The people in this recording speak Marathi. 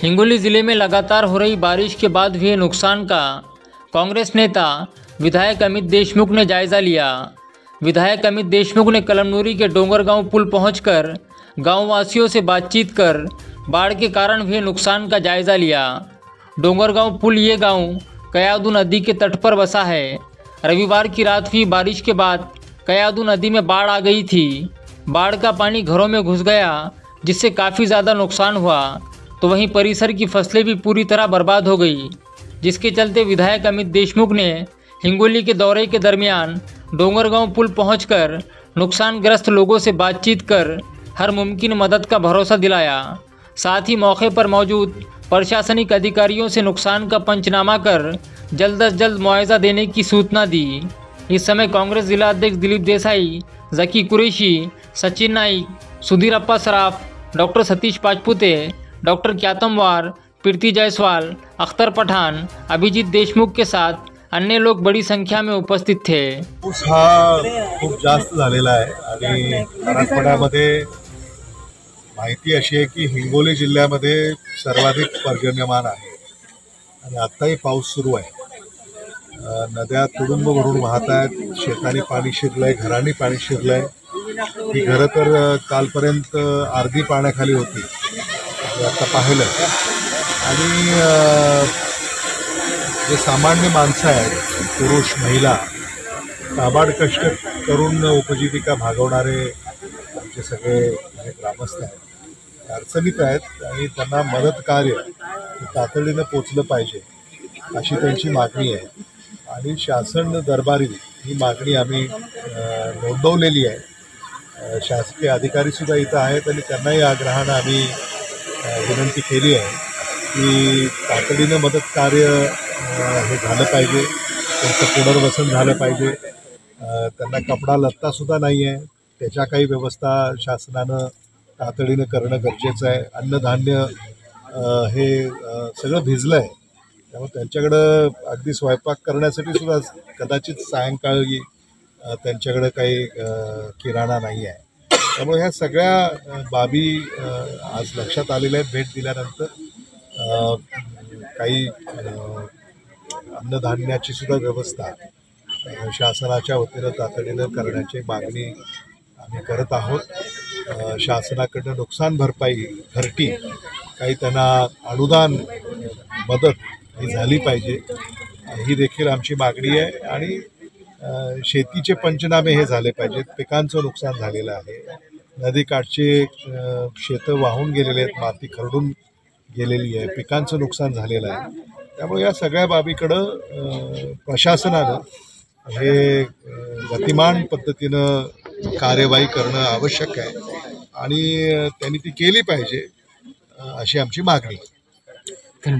हिंगोली जिले में लगातार हो रही बारिश के बाद हुए नुकसान का कांग्रेस नेता विधायक अमित देशमुख ने जायजा लिया। विधायक अमित देशमुख ने कलमनुरी के डोंगरगांव पुल पहुंचकर गांव वासियों से बातचीत कर बाढ़ के कारण हुए नुकसान का जायजा लिया। डोंगरगांव पुल ये गांव कयाधु नदी के तट पर बसा है। रविवार की रात हुई बारिश के बाद कयाधु नदी में बाढ़ आ गई थी। बाढ़ का पानी घरों में घुस गया, जिससे काफ़ी ज़्यादा नुकसान हुआ। तो वहीं परिसर की फसलें भी पूरी तरह बर्बाद हो गई, जिसके चलते विधायक अमित देशमुख ने हिंगोली के दौरे के दरमियान डोंगरगांव पुल पहुंचकर नुकसानग्रस्त लोगों से बातचीत कर हर मुमकिन मदद का भरोसा दिलाया। साथ ही मौके पर मौजूद प्रशासनिक अधिकारियों से नुकसान का पंचनामा कर जल्द अज जल्द मुआवजा देने की सूचना दी। इस समय कांग्रेस जिला अध्यक्ष दिलीप देसाई, जकी कुरैशी, सचिन नाइक, सुधीर अप्पा सराफ, डॉक्टर सतीश पाचपुते, डॉक्टर क्यातमवार, प्रीति जायसवाल, अख्तर पठान, अभिजीत देशमुख के साथ अन्य लोग बड़ी संख्या में उपस्थित थे। पाऊस हा खूप जास्त झालेला आहे आणि मराठवाड्यामध्ये माहिती अशी आहे की हिंगोली जिल्ह्यामध्ये सर्वाधिक पर्जन्यमान आहे आणि आत्ताही पाऊस सुरू आहे। नद्या तुडुंब भरून वाहत आहेत, शेताने पाणी शिरलंय, घरांनी पाणी शिरलंय। ही घरं तर कालपर्यंत अर्धी पाण्याखाली होती, आता पाहिलं। आणि जे सामान्य माणसं आहेत, पुरुष महिला, काबाड कष्ट करून उपजीविका भागवणारे आमचे सगळे ग्रामस्थ आहेत, अडचणीत आहेत आणि त्यांना मदत कार्य तातडीनं पोचलं पाहिजे अशी त्यांची मागणी आहे। आणि शासन दरबारी ही मागणी आम्ही नोंदवलेली आहे। शासकीय अधिकारीसुद्धा इथं आहेत आणि त्यांनाही आग्रहानं आम्ही विनंती केली आहे की तातडीनं मदत कार्य हे झालं पाहिजे, त्यांचं पुनर्वसन झालं पाहिजे। त्यांना कपडा लत्तासुद्धा नाही आहे, त्याच्या काही व्यवस्था शासनानं तातडीनं करणं गरजेचं आहे। अन्नधान्य हे सगळं भिजलं आहे, त्यामुळे त्यांच्याकडं अगदी स्वयंपाक करण्यासाठी सुद्धा कदाचित सायंकाळी त्यांच्याकडं काही किराणा नाही आहे। त्यामुळे ह्या सगळ्या बाबी आज लक्षात आलेल्या आहेत। भेट दिल्यानंतर काही अन्नधान्याची सुद्धा व्यवस्था शासनाच्या वतीनं तातडीनं करण्याची मागणी आम्ही करत आहोत। शासनाकडनं नुकसान भरपाई, घरटी, काही त्यांना अनुदान मदत ही झाली पाहिजे, ही देखील आमची मागणी आहे। आणि शेतीचे पंचनामे हे झाले पाहिजेत। पिकांचं नुकसान झालेलं आहे, नदीकाठचे शेतं वाहून गेलेले आहेत, माती खरडून गेलेली आहे, पिकांचं नुकसान झालेलं आहे। त्यामुळे या सगळ्या बाबीकडं प्रशासनानं हे गतिमान पद्धतीनं कार्यवाही करणं आवश्यक आहे आणि त्यांनी ती केली पाहिजे अशी आमची मागणी आहे।